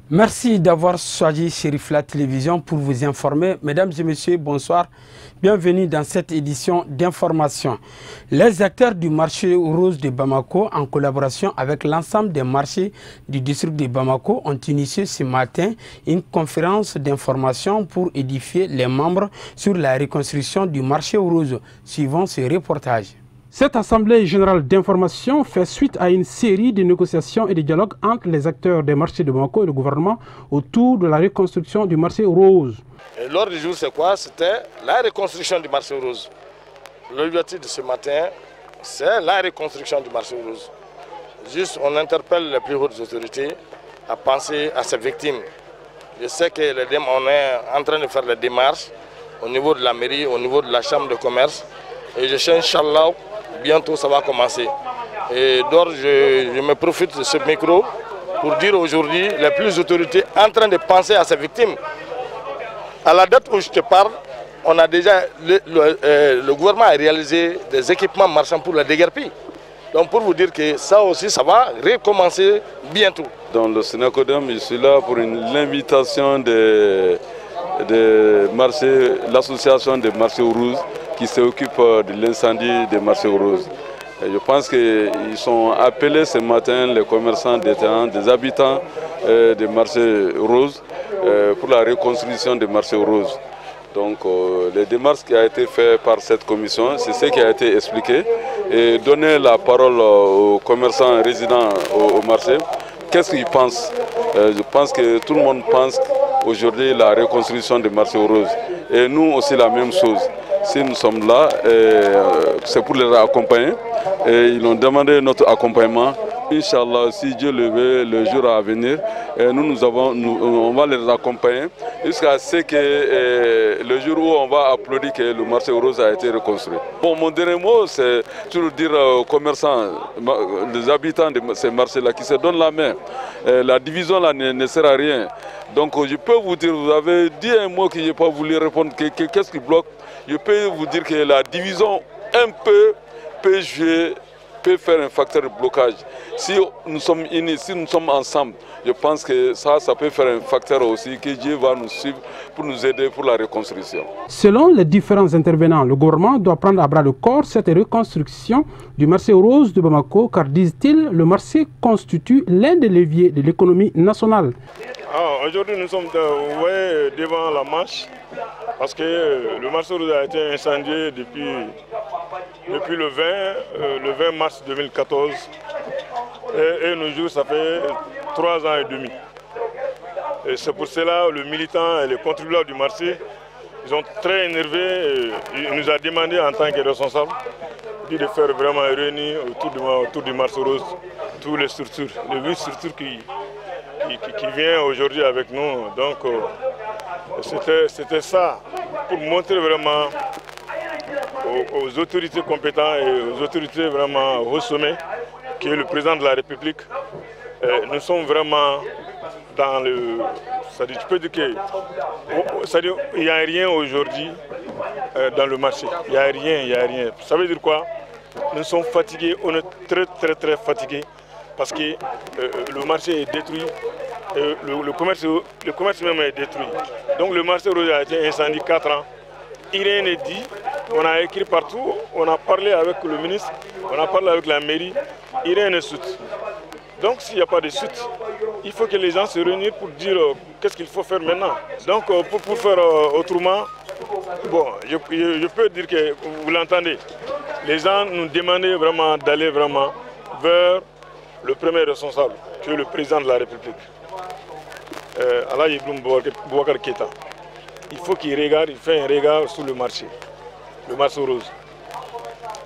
Merci d'avoir choisi Chérif la télévision pour vous informer. Mesdames et messieurs, bonsoir. Bienvenue dans cette édition d'information. Les acteurs du marché rose de Bamako, en collaboration avec l'ensemble des marchés du district de Bamako, ont initié ce matin une conférence d'information pour édifier les membres sur la reconstruction du marché rose, suivant ce reportage. Cette assemblée générale d'information fait suite à une série de négociations et de dialogues entre les acteurs des marchés de Bamako et le gouvernement autour de la reconstruction du marché rose. L'ordre du jour, c'est quoi? C'était la reconstruction du marché rose. L'objectif de ce matin, c'est la reconstruction du marché rose. Juste, on interpelle les plus hautes autorités à penser à ces victimes. Je sais qu'on est en train de faire les démarches au niveau de la mairie, au niveau de la chambre de commerce. Et je sais, Inch'Allah, bientôt ça va commencer. Et d'or, je me profite de ce micro pour dire aujourd'hui les plus autorités en train de penser à ces victimes. À la date où je te parle, on a déjà, le gouvernement a réalisé des équipements marchands pour la déguerpie. Donc pour vous dire que ça aussi, ça va recommencer bientôt. Dans le Sénacodem, je suis là pour l'invitation de l'association des marchés roses qui s'occupe de l'incendie des marchés roses. Et je pense qu'ils sont appelés ce matin, les commerçants détaillants, des habitants des marchés roses, pour la reconstruction des marchés roses. Donc les démarches qui ont été faites par cette commission, c'est ce qui a été expliqué. Et donner la parole aux commerçants résidents au marché, qu'est-ce qu'ils pensent? Je pense que tout le monde pense aujourd'hui la reconstruction des marchés roses. Et nous aussi la même chose. Si nous sommes là, c'est pour les accompagner. Et ils ont demandé notre accompagnement. Inch'Allah, si Dieu le veut, le jour à venir, on va les accompagner jusqu'à ce que le jour où on va applaudir que le marché rose a été reconstruit. Bon, mon dernier mot, c'est toujours dire aux commerçants, les habitants de ces marchés-là qui se donnent la main. La division là ne sert à rien. Donc je peux vous dire, vous avez dit un mot que je n'ai pas voulu répondre, qu'est-ce qui bloque? Je peux vous dire que la division un peu peut jouer, peut faire un facteur de blocage. Si nous sommes unis, si nous sommes ensemble, je pense que ça peut faire un facteur aussi que Dieu va nous suivre pour nous aider pour la reconstruction. Selon les différents intervenants, le gouvernement doit prendre à bras le corps cette reconstruction du marché rose de Bamako, car disent-ils, le marché constitue l'un des leviers de l'économie nationale. Aujourd'hui, nous sommes devant la marche parce que le marché rose a été incendié depuis le 20 mars 2014 et nos jours, ça fait 3 ans et demi. C'est pour cela que le militant et les contribuables du marché, ils sont très énervés. Il nous a demandé en tant que responsable de faire vraiment réunir autour du marché rose toutes les structures, les 8 structures qui viennent aujourd'hui avec nous. Donc c'était ça, pour montrer vraiment aux autorités compétentes et aux autorités vraiment au sommet, qui est le président de la République, nous sommes vraiment dans le... C'est-à-dire, tu peux dire qu'il n'y a rien aujourd'hui dans le marché. Il n'y a rien. Ça veut dire quoi? Nous sommes fatigués, on est très fatigués, parce que le marché est détruit, le commerce même est détruit. Donc le marché rose a été incendié 4 ans. Rien n'est dit, on a écrit partout, on a parlé avec le ministre, on a parlé avec la mairie, rien ne suite. Donc s'il n'y a pas de suite, il faut que les gens se réunissent pour dire qu'est-ce qu'il faut faire maintenant. Donc pour faire autrement, bon, je peux dire que vous l'entendez, les gens nous demandaient vraiment d'aller vraiment vers le premier responsable, qui est le président de la République, Alaï Boubacar Keïta. Il faut qu'il regarde, il fait un regard sur le marché rose.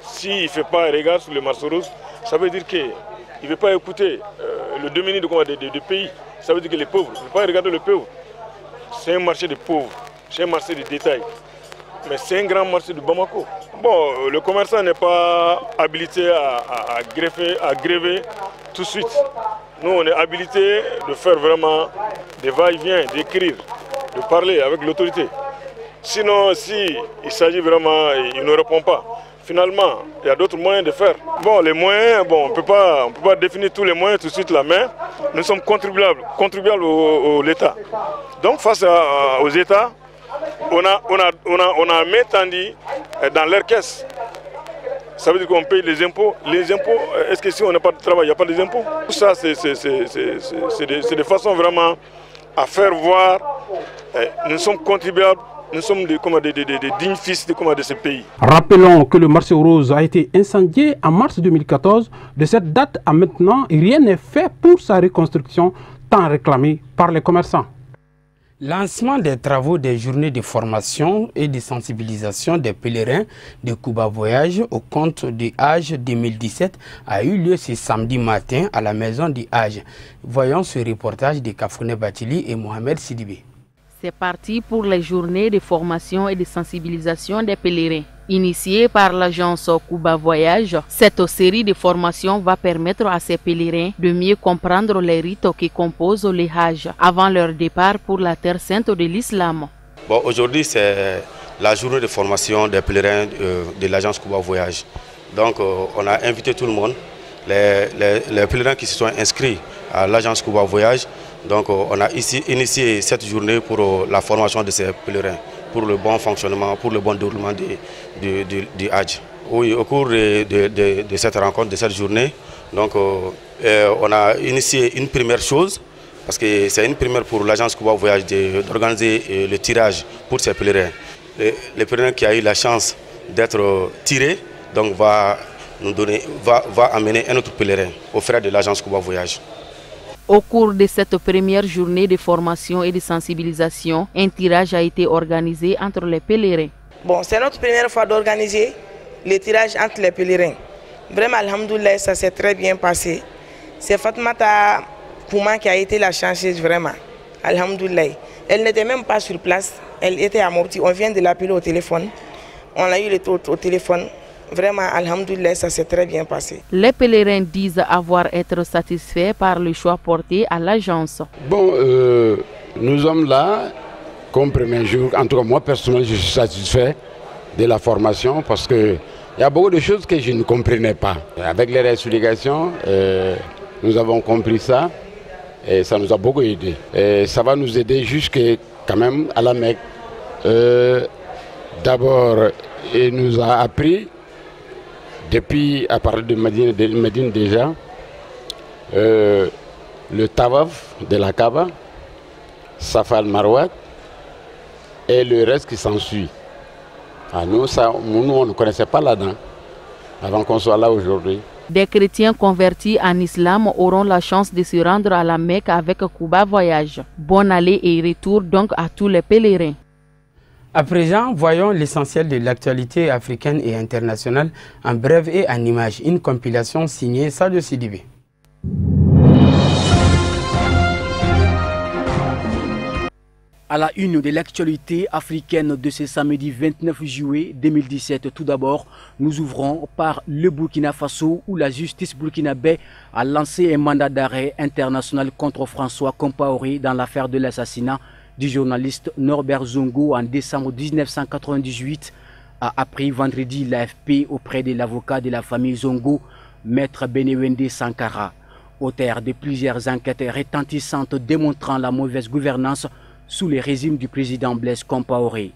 S'il ne fait pas un regard sur le marché rose, ça veut dire qu'il ne veut pas écouter le dominé de pays. Ça veut dire que les pauvres, il ne veut pas regarder les pauvres. C'est un marché de pauvres, c'est un marché de détail. Mais c'est un grand marché de Bamako. Bon, le commerçant n'est pas habilité à gréver tout de suite. Nous, on est habilité de faire vraiment des va-et-vient, d'écrire, de parler avec l'autorité. Sinon, s'il s'agit vraiment, il ne répond pas. finalement, il y a d'autres moyens de faire. Bon, les moyens, bon, on ne peut pas définir tous les moyens tout de suite là, mais nous sommes contribuables à l'État. Donc face aux États, on a main tendue dans leur caisse. Ça veut dire qu'on paye les impôts. Les impôts, est-ce que si on n'a pas de travail, il n'y a pas des impôts? Tout ça, c'est des façons vraiment à faire voir. Nous sommes contribuables, nous sommes des dignes fils de ce pays. Rappelons que le marché aux roses a été incendié en mars 2014. De cette date à maintenant, rien n'est fait pour sa reconstruction, tant réclamée par les commerçants. Lancement des travaux des journées de formation et de sensibilisation des pèlerins de Cuba Voyage au compte du Hajj 2017 a eu lieu ce samedi matin à la maison du Hajj. Voyons ce reportage de Kafouné Batili et Mohamed Sidibé. C'est parti pour les journées de formation et de sensibilisation des pèlerins. Initiée par l'agence Cuba Voyage, cette série de formations va permettre à ces pèlerins de mieux comprendre les rites qui composent le Hajj avant leur départ pour la terre sainte de l'islam. Bon, aujourd'hui, c'est la journée de formation des pèlerins de l'agence Cuba Voyage. Donc, on a invité tout le monde, les pèlerins qui se sont inscrits à l'agence Cuba Voyage. Donc, on a ici initié cette journée pour la formation de ces pèlerins, pour le bon fonctionnement, pour le bon déroulement du Hajj. Oui, au cours de cette rencontre, de cette journée, donc, on a initié une première chose, parce que c'est une première pour l'agence Cuba Voyage d'organiser le tirage pour ces pèlerins. Le pèlerin qui a eu la chance d'être tiré, donc va amener un autre pèlerin aux frais de l'agence Cuba Voyage. Au cours de cette première journée de formation et de sensibilisation, un tirage a été organisé entre les pèlerins. Bon, c'est notre première fois d'organiser le tirage entre les pèlerins. Vraiment, alhamdoulilah, ça s'est très bien passé. C'est Fatmata Pouma qui a été la chanceuse, vraiment. Alhamdoulilah. Elle n'était même pas sur place, elle était à Mopti. On vient de l'appeler au téléphone. On a eu le taux au téléphone. Vraiment, alhamdoulilah, ça s'est très bien passé. Les pèlerins disent être satisfaits par le choix porté à l'agence. Bon, nous sommes là comme premier jour. En tout cas, moi personnellement, je suis satisfait de la formation parce qu'il y a beaucoup de choses que je ne comprenais pas. Avec les explications, nous avons compris ça et ça nous a beaucoup aidé. Et ça va nous aider jusqu'à quand même à la Mecque. D'abord, il nous a appris depuis, à partir de Médine déjà, le Tawaf de la Kaaba, Safa al-Marwat et le reste qui s'ensuit. Nous, on ne connaissait pas là-dedans avant qu'on soit là aujourd'hui. Des chrétiens convertis en islam auront la chance de se rendre à la Mecque avec Cuba Voyage. Bonne allée et retour donc à tous les pèlerins. À présent, voyons l'essentiel de l'actualité africaine et internationale en bref et en images. Une compilation signée Sadio Sidibé. À la une de l'actualité africaine de ce samedi 29 juillet 2017, tout d'abord, nous ouvrons par le Burkina Faso où la justice burkinabé a lancé un mandat d'arrêt international contre François Compaoré dans l'affaire de l'assassinat du journaliste Norbert Zongo en décembre 1998, a appris vendredi l'AFP auprès de l'avocat de la famille Zongo, Maître Benewende Sankara, auteur de plusieurs enquêtes retentissantes démontrant la mauvaise gouvernance sous le régime du président Blaise Compaoré.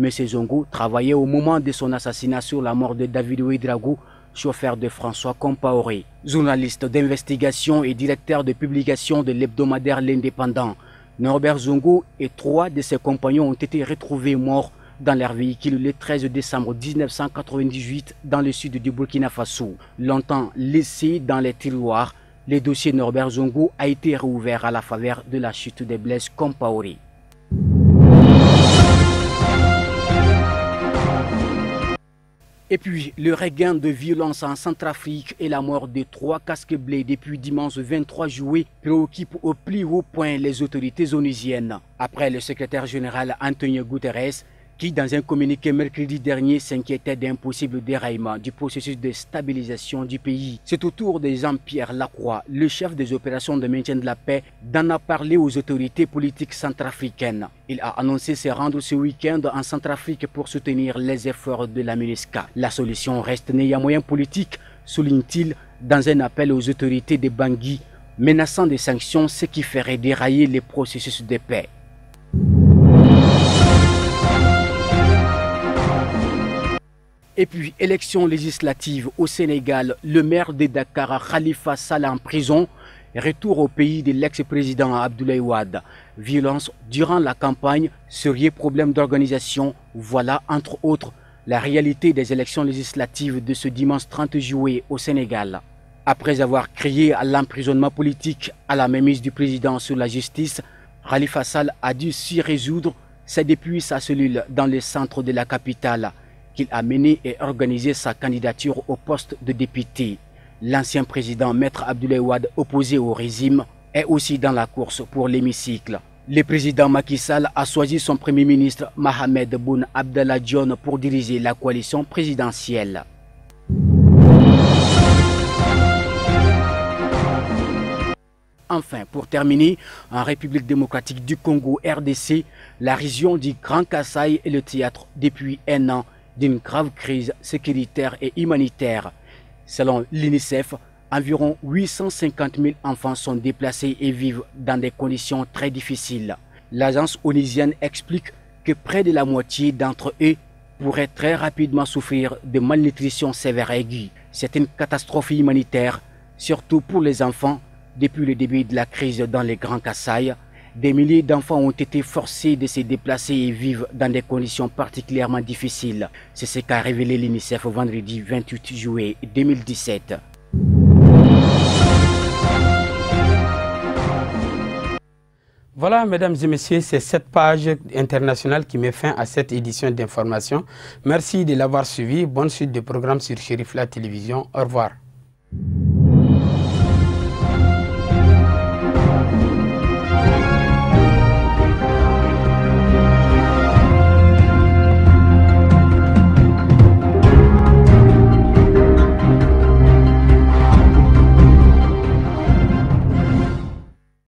M. Zongo travaillait au moment de son assassinat sur la mort de David Ouedraogo, chauffeur de François Compaoré. Journaliste d'investigation et directeur de publication de l'hebdomadaire L'Indépendant, Norbert Zongo et 3 de ses compagnons ont été retrouvés morts dans leur véhicule le 13 décembre 1998 dans le sud du Burkina Faso. Longtemps laissé dans les tiroirs, le dossier Norbert Zongo a été rouvert à la faveur de la chute de Blaise Compaoré. Et puis, le regain de violence en Centrafrique et la mort de 3 casques bleus depuis dimanche 23 juillet préoccupe au plus haut point les autorités onusiennes. Après le secrétaire général Antonio Guterres, qui, dans un communiqué mercredi dernier, s'inquiétait d'un possible déraillement du processus de stabilisation du pays. C'est au tour de Jean-Pierre Lacroix, le chef des opérations de maintien de la paix, d'en a parlé aux autorités politiques centrafricaines. Il a annoncé se rendre ce week-end en Centrafrique pour soutenir les efforts de la MINUSCA. La solution reste néanmoins politique, souligne-t-il dans un appel aux autorités de Bangui, menaçant des sanctions, ce qui ferait dérailler les processus de paix. Et puis, élection législative au Sénégal, le maire de Dakar, Khalifa Sall, en prison. Retour au pays de l'ex-président Abdoulaye Wade. Violence durant la campagne, sérieux problème d'organisation. Voilà, entre autres, la réalité des élections législatives de ce dimanche 30 juillet au Sénégal. Après avoir crié à l'emprisonnement politique, à la mainmise du président sur la justice, Khalifa Sall a dû s'y résoudre. C'est depuis sa cellule dans le centre de la capitale qu'il a mené et organisé sa candidature au poste de député. L'ancien président Maître Abdoulaye Wade, opposé au régime, est aussi dans la course pour l'hémicycle. Le président Macky Sall a choisi son premier ministre Mohamed Boun Abdallah Dionne pour diriger la coalition présidentielle. Enfin, pour terminer, en République démocratique du Congo, RDC, la région du Grand Kasaï est le théâtre depuis un an d'une grave crise sécuritaire et humanitaire. Selon l'UNICEF, environ 850 000 enfants sont déplacés et vivent dans des conditions très difficiles. L'agence onusienne explique que près de la moitié d'entre eux pourraient très rapidement souffrir de malnutrition sévère aiguë. C'est une catastrophe humanitaire, surtout pour les enfants. Depuis le début de la crise dans les Grands Kasaï, des milliers d'enfants ont été forcés de se déplacer et vivent dans des conditions particulièrement difficiles. C'est ce qu'a révélé l'UNICEF vendredi 28 juillet 2017. Voilà, mesdames et messieurs, c'est cette page internationale qui met fin à cette édition d'information. Merci de l'avoir suivi. Bonne suite de programmes sur Cherifla Télévision. Au revoir.